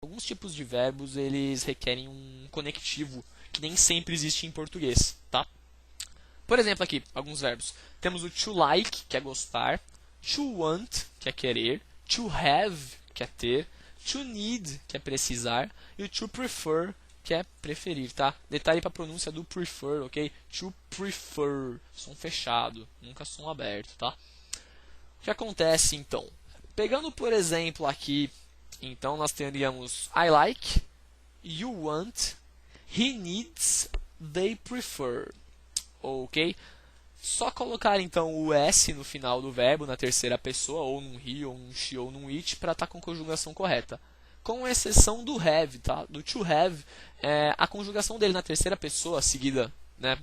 Alguns tipos de verbos, eles requerem um conectivo que nem sempre existe em português, tá? Por exemplo aqui, alguns verbos. Temos o to like, que é gostar, to want, que é querer, to have, que é ter, to need, que é precisar, e o to prefer, que é preferir, tá? Detalhe para a pronúncia do prefer, ok? To prefer, som fechado, nunca som aberto, tá? O que acontece então? Pegando por exemplo aqui, então nós teríamos I like, you want, he needs, they prefer, ok? Só colocar então o S no final do verbo, na terceira pessoa, ou num he, ou num she, ou num it, para estar com a conjugação correta. Com exceção do have, tá? Do to have, a conjugação dele na terceira pessoa, seguida, né,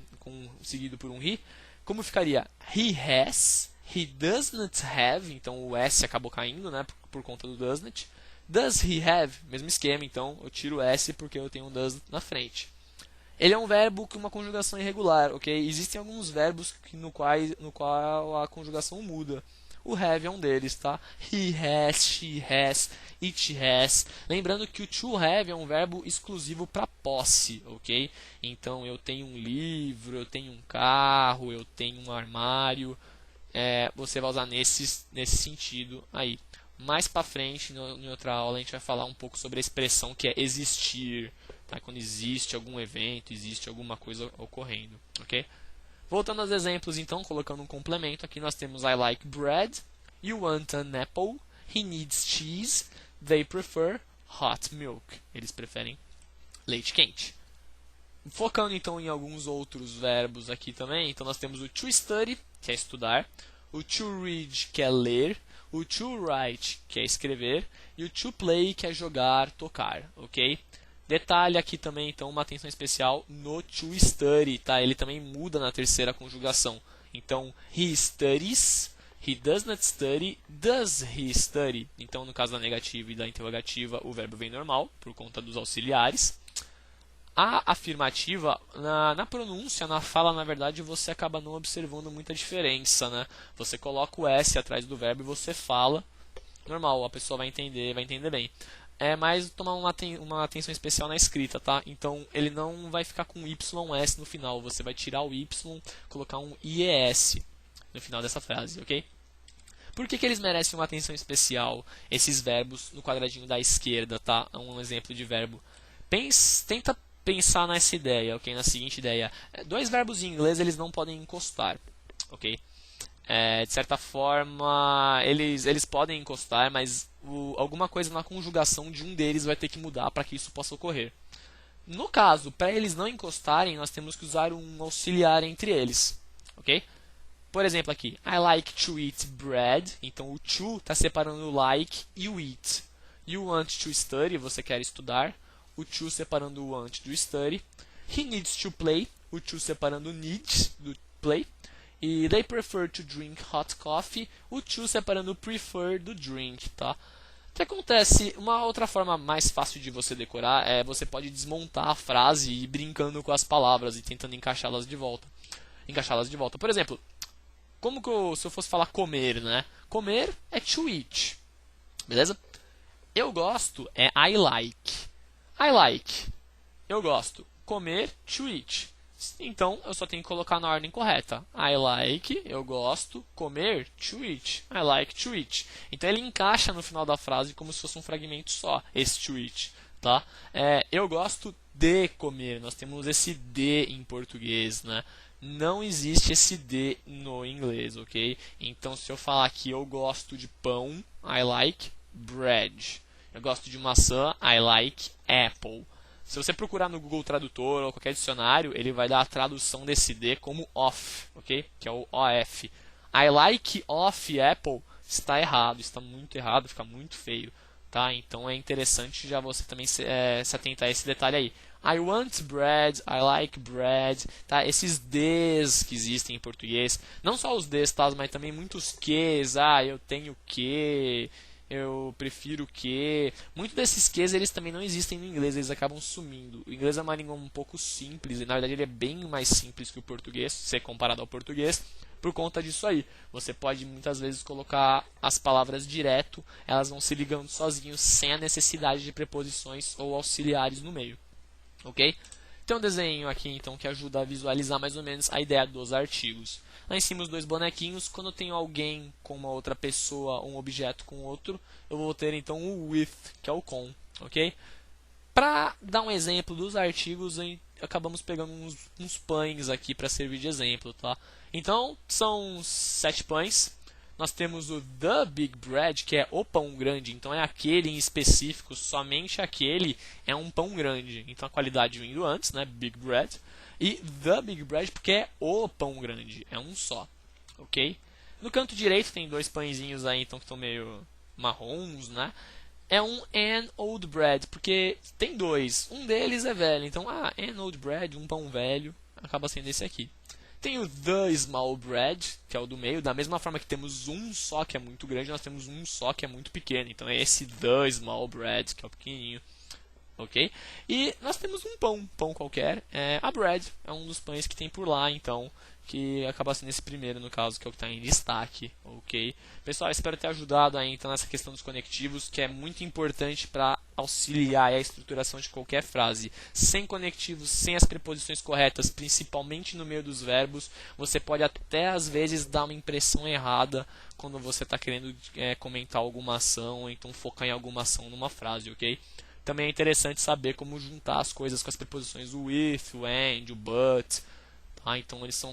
seguido por um he, como ficaria? He has, he does not have, então o S acabou caindo, né, por conta do does not. Does he have? Mesmo esquema, então eu tiro o S porque eu tenho um does na frente. Ele é um verbo com uma conjugação irregular, ok? Existem alguns verbos no qual a conjugação muda. O have é um deles, tá? He has, she has, it has. Lembrando que o to have é um verbo exclusivo para posse, ok? Então eu tenho um livro, eu tenho um carro, eu tenho um armário. Você vai usar nesse sentido aí. Mais para frente, em outra aula, a gente vai falar um pouco sobre a expressão que é existir, tá? Quando existe algum evento, existe alguma coisa ocorrendo, ok? Voltando aos exemplos, então, colocando um complemento, aqui nós temos I like bread, you want an apple, he needs cheese, they prefer hot milk. Eles preferem leite quente. Focando então em alguns outros verbos aqui também, então nós temos o to study, que é estudar, o to read, que é ler, o to write, que é escrever, e o to play, que é jogar, tocar, ok? Detalhe aqui também, então, uma atenção especial no to study, tá? Ele também muda na terceira conjugação. Então, he studies, he does not study, does he study? Então, no caso da negativa e da interrogativa, o verbo vem normal, por conta dos auxiliares. A afirmativa, na pronúncia, na fala, na verdade, você acaba não observando muita diferença, né? Você coloca o S atrás do verbo e você fala. Normal, a pessoa vai entender bem. É mais tomar uma atenção especial na escrita, tá? Então, ele não vai ficar com YS no final. Você vai tirar o Y, colocar um IES no final dessa frase, ok? Por que eles merecem uma atenção especial, esses verbos, no quadradinho da esquerda, tá? Um exemplo de verbo. Tenta pensar nessa ideia, ok? Na seguinte ideia. Dois verbos em inglês, eles não podem encostar, ok? De certa forma, eles podem encostar, mas alguma coisa na conjugação de um deles vai ter que mudar para que isso possa ocorrer. No caso, para eles não encostarem, nós temos que usar um auxiliar entre eles, ok? Por exemplo aqui, I like to eat bread, então o to está separando o like e o eat. You want to study, você quer estudar, o to separando o want do study. He needs to play, o to separando o needs do play. E they prefer to drink hot coffee, o to separando o prefer do drink, tá? O que acontece? Uma outra forma mais fácil de você decorar é você pode desmontar a frase e ir brincando com as palavras e tentando encaixá-las de volta. Por exemplo, se eu fosse falar comer, né? Comer é to eat, beleza? Eu gosto é I like. I like. Eu gosto. Comer, to eat. Então, eu só tenho que colocar na ordem correta. I like, eu gosto. Comer, to eat. I like to eat. Então, ele encaixa no final da frase como se fosse um fragmento só, esse to eat. Tá? Eu gosto de comer. Nós temos esse de em português, né? Não existe esse de no inglês, ok? Então, se eu falar que eu gosto de pão, I like bread. Eu gosto de maçã, I like apple. Se você procurar no Google Tradutor ou qualquer dicionário, ele vai dar a tradução desse D como off, ok? Que é o OF. I like of apple está errado, está muito errado, fica muito feio, tá? Então é interessante já você também se atentar a esse detalhe aí. I want bread, I like bread, tá? Esses Ds que existem em português, não só os Ds, tá? Mas também muitos Qs, eu tenho que, eu prefiro que. Muitos desses Qs eles também não existem no inglês, eles acabam sumindo. O inglês é uma língua um pouco simples, e na verdade ele é bem mais simples que o português, se comparado ao português. por conta disso aí. Você pode muitas vezes colocar as palavras direto, elas vão se ligando sozinhos, sem a necessidade de preposições ou auxiliares no meio. Ok? Tem um desenho aqui então que ajuda a visualizar mais ou menos a ideia dos artigos. Lá em cima os dois bonequinhos, quando eu tenho alguém com uma outra pessoa, um objeto com outro, eu vou ter então o with, que é o com, ok? Para dar um exemplo dos artigos, acabamos pegando uns pães aqui para servir de exemplo, tá? Então, são 7 pães. Nós temos o The Big Bread, que é o pão grande. Então, é aquele em específico, somente aquele é um pão grande. Então, a qualidade vindo antes, né? Big Bread. E The Big Bread, porque é o pão grande. É um só, ok? No canto direito tem dois pãezinhos aí, então, que estão meio marrons, né? É um an old bread, porque tem dois. Um deles é velho, então, an old bread, um pão velho, acaba sendo esse aqui. Tem o the small bread, que é o do meio, da mesma forma que temos um só que é muito grande, nós temos um só que é muito pequeno. Então é esse the small bread, que é o pequenininho. Ok? E nós temos um pão qualquer. A bread é um dos pães que tem por lá, então, que acaba sendo esse primeiro, no caso, que é o que está em destaque. Ok? Pessoal, espero ter ajudado aí, então, nessa questão dos conectivos, que é muito importante para auxiliar a estruturação de qualquer frase. Sem conectivos, sem as preposições corretas, principalmente no meio dos verbos, você pode até, às vezes, dar uma impressão errada quando você está querendo comentar alguma ação, ou então focar em alguma ação numa frase, ok? Também é interessante saber como juntar as coisas com as preposições o with, o and, o but. Tá? Então eles são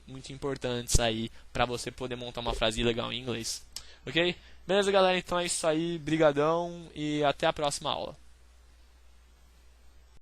muito importantes aí para você poder montar uma frase legal em inglês. Ok? Beleza, galera? Então é isso aí. Brigadão e até a próxima aula.